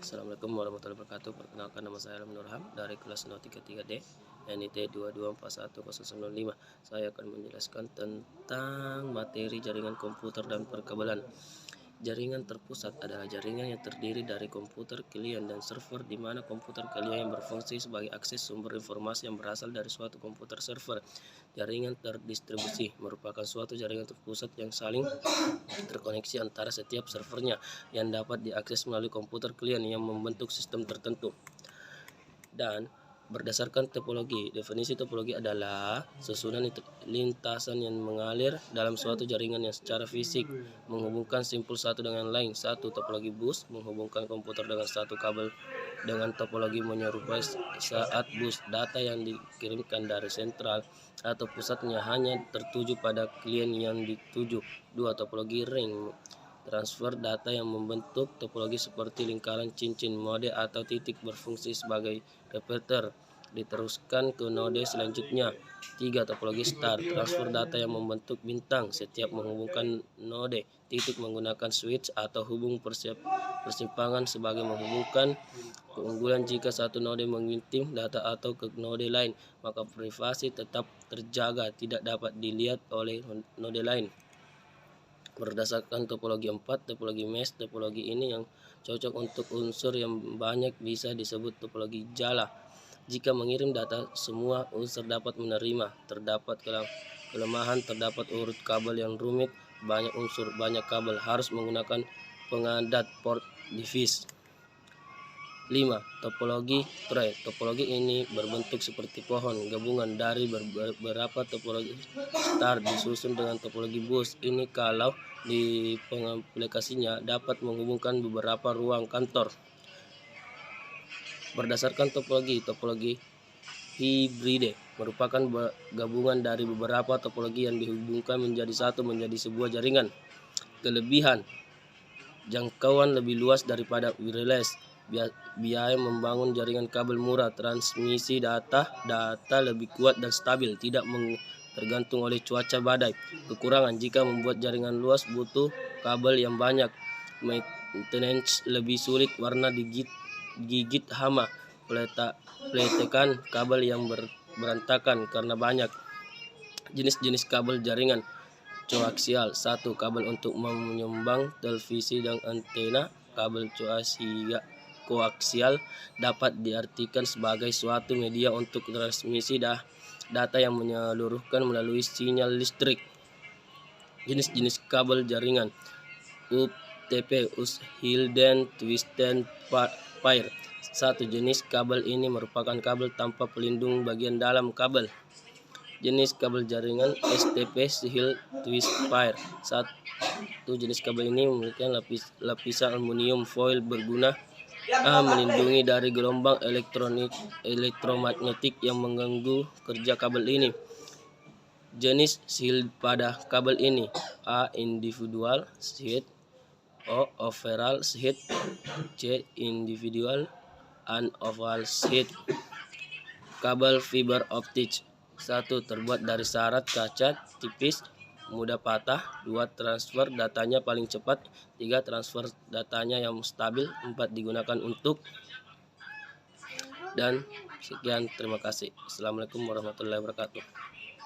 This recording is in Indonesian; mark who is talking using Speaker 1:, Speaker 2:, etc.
Speaker 1: Assalamualaikum warahmatullahi wabarakatuh. Perkenalkan, nama saya Alam Nurham dari kelas 033D NIT 22411095. Saya akan menjelaskan tentang materi jaringan komputer dan perkabelan. Jaringan terpusat adalah jaringan yang terdiri dari komputer klien dan server, di mana komputer klien yang berfungsi sebagai akses sumber informasi yang berasal dari suatu komputer server. Jaringan terdistribusi merupakan suatu jaringan terpusat yang saling terkoneksi antara setiap servernya, yang dapat diakses melalui komputer klien yang membentuk sistem tertentu. Dan berdasarkan topologi, definisi topologi adalah susunan lintasan yang mengalir dalam suatu jaringan yang secara fisik menghubungkan simpul satu dengan lain. Satu, topologi bus menghubungkan komputer dengan satu kabel dengan topologi menyerupai saat bus data yang dikirimkan dari sentral atau pusatnya hanya tertuju pada klien yang dituju. Dua, topologi ring transfer data yang membentuk topologi seperti lingkaran cincin, mode atau titik berfungsi sebagai repeater diteruskan ke node selanjutnya. 3, topologi star transfer data yang membentuk bintang setiap menghubungkan node titik menggunakan switch atau hubung persimpangan sebagai menghubungkan keunggulan. Jika satu node mengirim data atau ke node lain, maka privasi tetap terjaga, tidak dapat dilihat oleh node lain. Berdasarkan topologi 4, topologi mesh. Topologi ini yang cocok untuk unsur yang banyak bisa disebut topologi jala. Jika mengirim data, semua unsur dapat menerima. Terdapat kelemahan, terdapat urut kabel yang rumit, banyak unsur, banyak kabel, harus menggunakan pengadat port device. 5. Topologi tree. Topologi ini berbentuk seperti pohon gabungan dari beberapa topologi star disusun dengan topologi bus. Ini kalau di pengaplikasinya dapat menghubungkan beberapa ruang kantor. Berdasarkan topologi hibride merupakan gabungan dari beberapa topologi yang dihubungkan menjadi satu menjadi sebuah jaringan. Kelebihan: jangkauan lebih luas daripada wireless, biaya membangun jaringan kabel murah, transmisi data lebih kuat dan stabil, tidak tergantung oleh cuaca badai. Kekurangan: jika membuat jaringan luas butuh kabel yang banyak, maintenance lebih sulit, warna digigit hama, peletekan kabel yang berantakan karena banyak. Jenis-jenis kabel jaringan coaksial. 1. Kabel untuk menyumbang televisi dan antena. Kabel koaksial dapat diartikan sebagai suatu media untuk transmisi data yang menyeluruhkan melalui sinyal listrik. Jenis-jenis kabel jaringan UTP, Hidden Twisted Pair. 1. Jenis kabel ini merupakan kabel tanpa pelindung bagian dalam kabel. Jenis kabel jaringan STP, Single Twist Pair. 1. Jenis kabel ini memiliki lapisan aluminium foil berguna melindungi dari gelombang elektromagnetik yang mengganggu kerja kabel ini. Jenis shield pada kabel ini: A. Individual sheet, O. Overall sheet, C. Individual and oval sheet. Kabel fiber optik. 1. Terbuat dari syarat kaca tipis, mudah patah. 2. Transfer datanya paling cepat. 3. Transfer datanya yang stabil. 4. Digunakan untuk. Dan sekian, terima kasih. Assalamualaikum warahmatullahi wabarakatuh.